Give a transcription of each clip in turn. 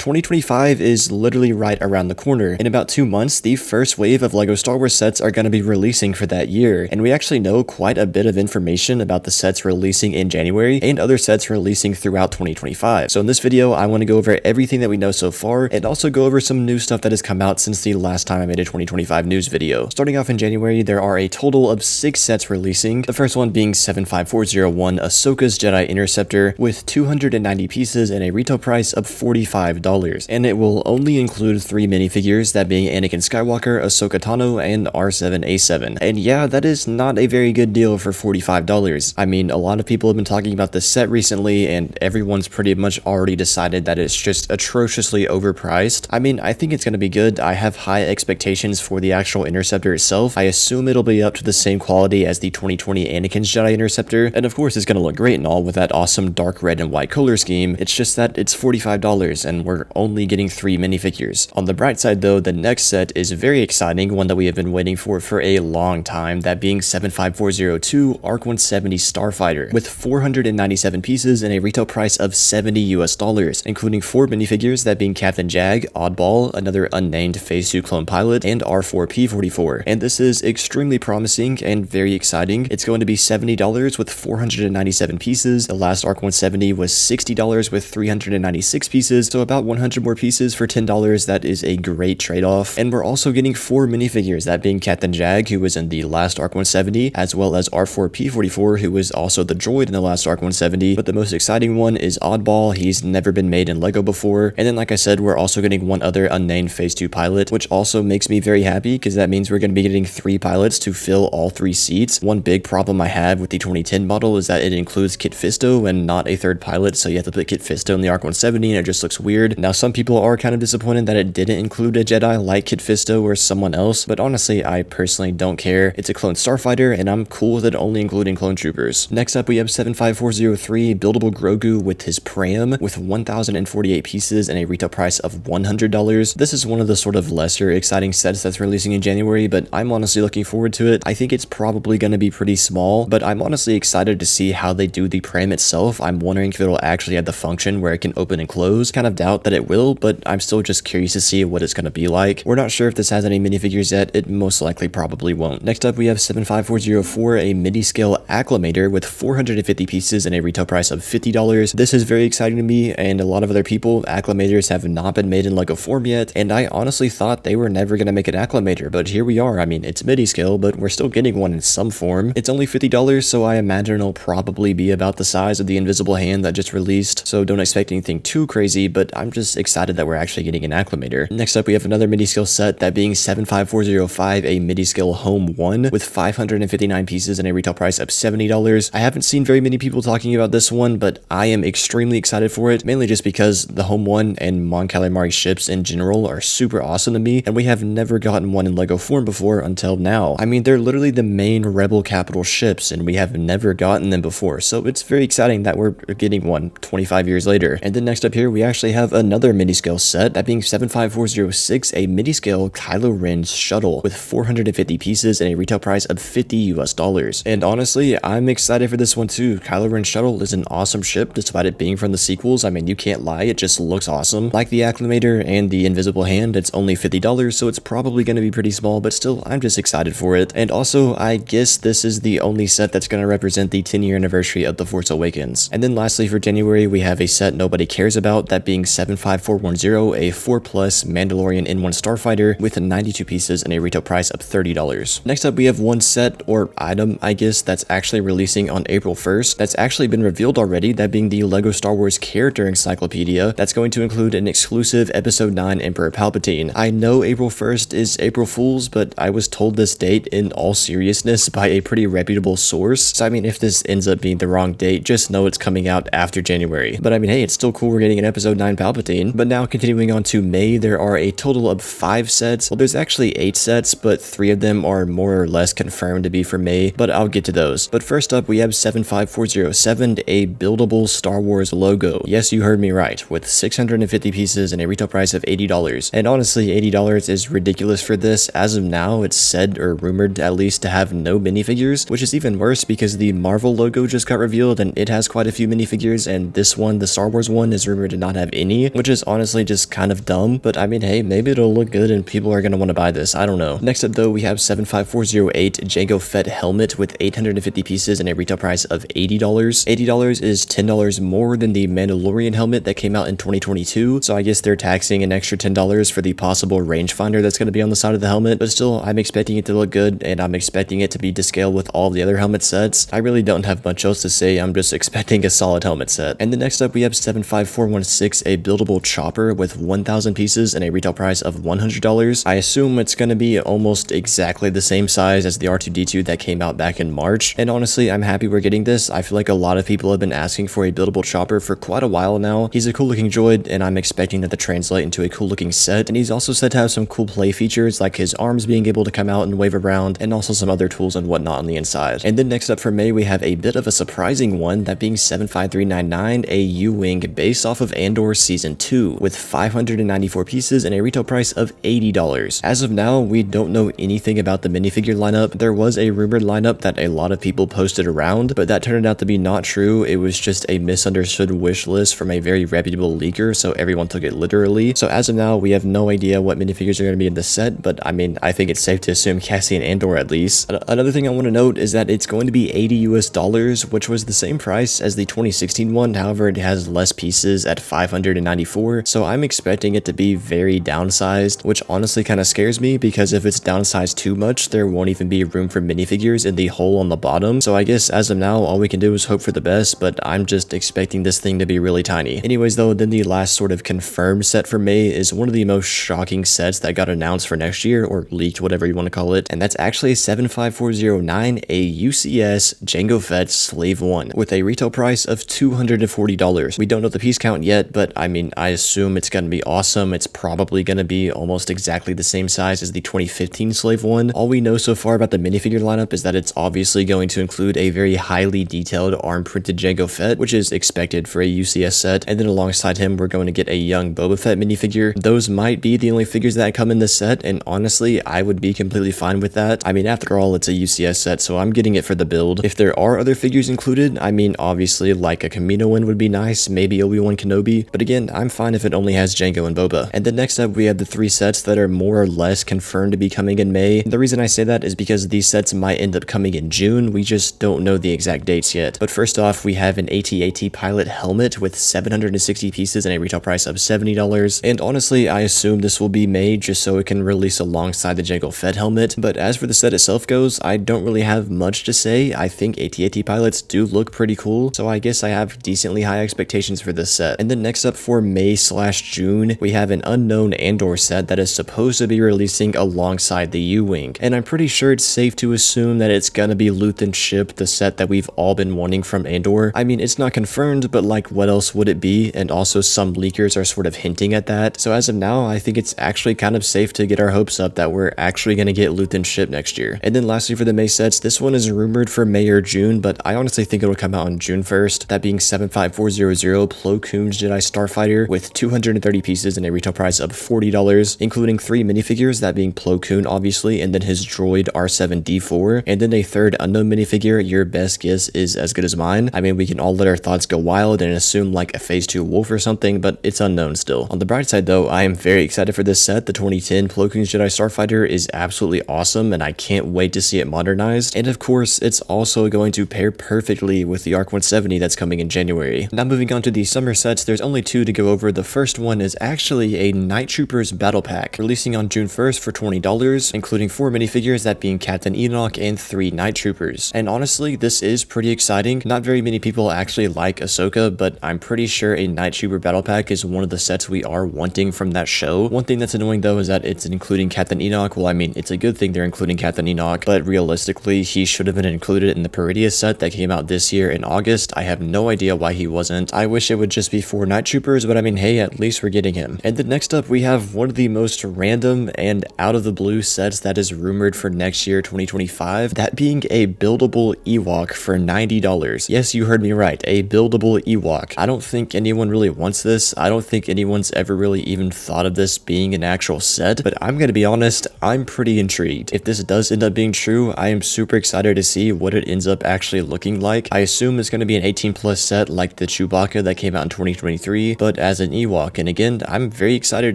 2025 is literally right around the corner. In about 2 months, the first wave of LEGO Star Wars sets are going to be releasing for that year, and we actually know quite a bit of information about the sets releasing in January and other sets releasing throughout 2025. So in this video, I want to go over everything that we know so far and also go over some new stuff that has come out since the last time I made a 2025 news video. Starting off in January, there are a total of 6 sets releasing, the first one being 75401 Ahsoka's Jedi Interceptor with 290 pieces and a retail price of $45. And it will only include 3 minifigures, that being Anakin Skywalker, Ahsoka Tano, and R7-A7. And yeah, that is not a very good deal for $45. I mean, a lot of people have been talking about this set recently, and everyone's pretty much already decided that it's just atrociously overpriced. I mean, I think it's going to be good. I have high expectations for the actual Interceptor itself. I assume it'll be up to the same quality as the 2020 Anakin's Jedi Interceptor, and of course it's going to look great and all with that awesome dark red and white color scheme. It's just that it's $45, and we're only getting 3 minifigures. On the bright side though, the next set is very exciting, one that we have been waiting for a long time, that being 75402 Arc 170 Starfighter with 497 pieces and a retail price of $70 including 4 minifigures, that being Captain Jag, Oddball, another unnamed Phase 2 clone pilot, and R4P44. And this is extremely promising and very exciting. It's going to be $70 with 497 pieces. The last Arc 170 was $60 with 396 pieces, so about 100 more pieces for $10. That is a great trade-off. And we're also getting 4 minifigures, that being Captain Jag, who was in the last Arc 170, as well as R4P44, who was also the droid in the last Arc 170. But the most exciting one is Oddball. He's never been made in LEGO before. And then, like I said, we're also getting one other unnamed Phase 2 pilot, which also makes me very happy because that means we're going to be getting 3 pilots to fill all 3 seats. One big problem I have with the 2010 model is that it includes Kit Fisto and not a 3rd pilot, so you have to put Kit Fisto in the Arc 170 and it just looks weird. Now, some people are kind of disappointed that it didn't include a Jedi like Kit Fisto or someone else, but honestly, I personally don't care. It's a clone starfighter, and I'm cool with it only including clone troopers. Next up, we have 75403 Buildable Grogu with his pram with 1,048 pieces and a retail price of $100. This is one of the sort of lesser exciting sets that's releasing in January, but I'm honestly looking forward to it. I think it's probably going to be pretty small, but I'm honestly excited to see how they do the pram itself. I'm wondering if it'll actually have the function where it can open and close. Kind of doubt that it will, but I'm still just curious to see what it's going to be like. We're not sure if this has any minifigures yet. It most likely probably won't. Next up, we have 75404, a midi-scale acclimator with 450 pieces and a retail price of $50. This is very exciting to me and a lot of other people. Acclimators have not been made in LEGO form yet, and I honestly thought they were never going to make an acclimator, but here we are. I mean, it's midi-scale, but we're still getting one in some form. It's only $50, so I imagine it'll probably be about the size of the Invisible Hand that just released, so don't expect anything too crazy, but I'm just excited that we're actually getting an acclimator. Next up, we have another midi-scale set, that being 75405, a midi-scale Home 1 with 559 pieces and a retail price of $70. I haven't seen very many people talking about this one, but I am extremely excited for it, mainly just because the Home 1 and Mon Calamari ships in general are super awesome to me, and we have never gotten one in LEGO form before until now. I mean, they're literally the main Rebel capital ships, and we have never gotten them before, so it's very exciting that we're getting one 25 years later. And then next up here, we actually have another midi-scale set, that being 75406, a midi-scale Kylo Ren shuttle with 450 pieces and a retail price of $50. And honestly, I'm excited for this one too. Kylo Ren shuttle is an awesome ship despite it being from the sequels. I mean, you can't lie, it just looks awesome. Like the acclimator and the Invisible Hand, it's only $50, so it's probably going to be pretty small, but still, I'm just excited for it. And also, I guess this is the only set that's going to represent the 10-year anniversary of The Force Awakens. And then lastly, for January, we have a set nobody cares about, that being 75410, a 4+ Mandalorian N1 Starfighter with 92 pieces and a retail price of $30. Next up, we have one set, or item, I guess, that's actually releasing on April 1st. That's actually been revealed already, that being the LEGO Star Wars Character Encyclopedia. That's going to include an exclusive Episode 9 Emperor Palpatine. I know April 1st is April Fool's, but I was told this date in all seriousness by a pretty reputable source. So I mean, if this ends up being the wrong date, just know it's coming out after January. But I mean, hey, it's still cool we're getting an Episode 9 Palpatine. But now continuing on to May, there are a total of 5 sets. Well, there's actually 8 sets, but 3 of them are more or less confirmed to be for May, but I'll get to those. But first up, we have 75407, a buildable Star Wars logo. Yes, you heard me right, with 650 pieces and a retail price of $80. And honestly, $80 is ridiculous for this. As of now, it's said or rumored at least to have no minifigures, which is even worse because the Marvel logo just got revealed and it has quite a few minifigures, and this one, the Star Wars one, is rumored to not have any. which is honestly just kind of dumb, but I mean, hey, maybe it'll look good and people are going to want to buy this. I don't know. Next up though, we have 75408 Jango Fett helmet with 850 pieces and a retail price of $80. $80 is $10 more than the Mandalorian helmet that came out in 2022, so I guess they're taxing an extra $10 for the possible rangefinder that's going to be on the side of the helmet, but still, I'm expecting it to look good, and I'm expecting it to be to scale with all the other helmet sets. I really don't have much else to say, I'm just expecting a solid helmet set. And then next up, we have 75416, a buildable chopper with 1,000 pieces and a retail price of $100. I assume it's going to be almost exactly the same size as the R2-D2 that came out back in March, and honestly, I'm happy we're getting this. I feel like a lot of people have been asking for a buildable chopper for quite a while now. He's a cool looking droid, and I'm expecting that to translate into a cool looking set, and he's also said to have some cool play features like his arms being able to come out and wave around, and also some other tools and whatnot on the inside. And then next up for May, we have a bit of a surprising one, that being 75399, a U-Wing based off of Endor Season 2 with 594 pieces and a retail price of $80. As of now, we don't know anything about the minifigure lineup. There was a rumored lineup that a lot of people posted around, but that turned out to be not true. It was just a misunderstood wish list from a very reputable leaker, so everyone took it literally. So as of now, we have no idea what minifigures are going to be in the set, but I mean, I think it's safe to assume Cassian Andor at least. Another thing I want to note is that it's going to be $80 US, which was the same price as the 2016 one. However, it has less pieces at 594, so I'm expecting it to be very downsized, which honestly kind of scares me, because if it's downsized too much, there won't even be room for minifigures in the hole on the bottom. So I guess as of now, all we can do is hope for the best, but I'm just expecting this thing to be really tiny. Anyways though, then the last sort of confirmed set for May is one of the most shocking sets that got announced for next year, or leaked, whatever you want to call it, and that's actually 75409, a UCS Jango Fett Slave 1 with a retail price of $240. We don't know the piece count yet, but I mean, I assume it's going to be awesome. It's probably going to be almost exactly the same size as the 2015 Slave 1. All we know so far about the minifigure lineup is that it's obviously going to include a very highly detailed arm printed Jango Fett, which is expected for a UCS set, and then alongside him we're going to get a young Boba Fett minifigure. Those might be the only figures that come in this set, and honestly, I would be completely fine with that. I mean, after all, it's a UCS set, so I'm getting it for the build. If there are other figures included, I mean, obviously, like a Kamino one would be nice, maybe Obi-Wan Kenobi, but again, I'm fine if it only has Jango and Boba. And then next up, we have the 3 sets that are more or less confirmed to be coming in May. The reason I say that is because these sets might end up coming in June, we just don't know the exact dates yet. But first off, we have an AT-AT pilot helmet with 760 pieces and a retail price of $70, and honestly, I assume this will be made just so it can release alongside the Jango Fett helmet. But as for the set itself goes, I don't really have much to say. I think AT-AT pilots do look pretty cool, so I guess I have decently high expectations for this set. And then next up for May/June, we have an unknown Endor set that is supposed to be releasing alongside the U-Wing, and I'm pretty sure it's safe to assume that it's gonna be Luthen Ship, the set that we've all been wanting from Endor. I mean, it's not confirmed, but like, what else would it be? And also some leakers are sort of hinting at that. So as of now, I think it's actually kind of safe to get our hopes up that we're actually gonna get Luthen Ship next year. And then lastly for the May sets, this one is rumored for May or June, but I honestly think it'll come out on June 1st, that being 75400 Plo Koon's Jedi Starfighter with 230 pieces and a retail price of $40, including 3 minifigures, that being Plo Koon obviously, and then his droid R7D4, and then a third unknown minifigure. Your best guess is as good as mine. I mean, we can all let our thoughts go wild and assume like a phase 2 wolf or something, but it's unknown still. On the bright side though, I am very excited for this set. The 2010 Plo Koon's Jedi Starfighter is absolutely awesome, and I can't wait to see it modernized, and of course, it's also going to pair perfectly with the ARC 170 that's coming in January. Now moving on to the summer sets, there's only 2 to go over. The first one is actually a Night Troopers battle pack, releasing on June 1st for $20, including 4 minifigures, that being Captain Ewok and 3 Night Troopers. And honestly, this is pretty exciting. Not very many people actually like Ahsoka, but I'm pretty sure a Night Trooper battle pack is one of the sets we are wanting from that show. One thing that's annoying though is that it's including Captain Ewok. Well, I mean, it's a good thing they're including Captain Ewok, but realistically, he should have been included in the Peridia set that came out this year in August. I have no idea why he wasn't. I wish it would just be 4 Night Troopers, but I mean, hey, at least we're getting him. And then next up, we have one of the most random and out of the blue sets that is rumored for next year, 2025, that being a buildable Ewok for $90. Yes, you heard me right, a buildable Ewok. I don't think anyone really wants this. I don't think anyone's ever really even thought of this being an actual set, but I'm gonna be honest, I'm pretty intrigued. If this does end up being true, I am super excited to see what it ends up actually looking like. I assume it's gonna be an 18+ set like the Chewbacca that came out in 2023, but as an Ewok. And again, I'm very excited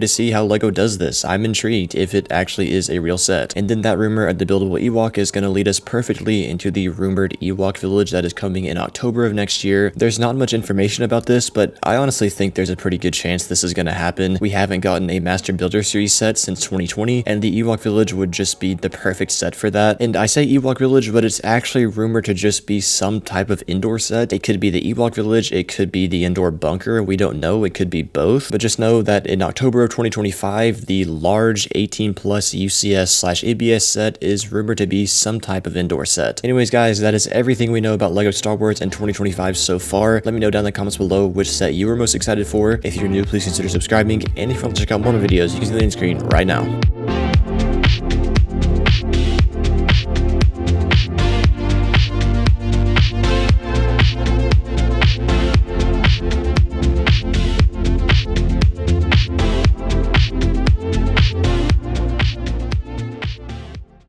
to see how LEGO does this. I'm intrigued if it actually is a real set. And then that rumor of the buildable Ewok is going to lead us perfectly into the rumored Ewok village that is coming in October of next year. There's not much information about this, but I honestly think there's a pretty good chance this is going to happen. We haven't gotten a Master Builder Series set since 2020, and the Ewok village would just be the perfect set for that. And I say Ewok village, but it's actually rumored to just be some type of Endor set. It could be the Ewok village, it could be the Endor bunker, we don't know, it could be both. But just know that in October of 2025, the large 18 plus UCS/ABS set is rumored to be some type of Endor set. Anyways guys, that is everything we know about LEGO Star Wars in 2025 so far. Let me know down in the comments below which set you were most excited for. If you're new, please consider subscribing, and if you want to check out more of my videos, you can see the end screen right now.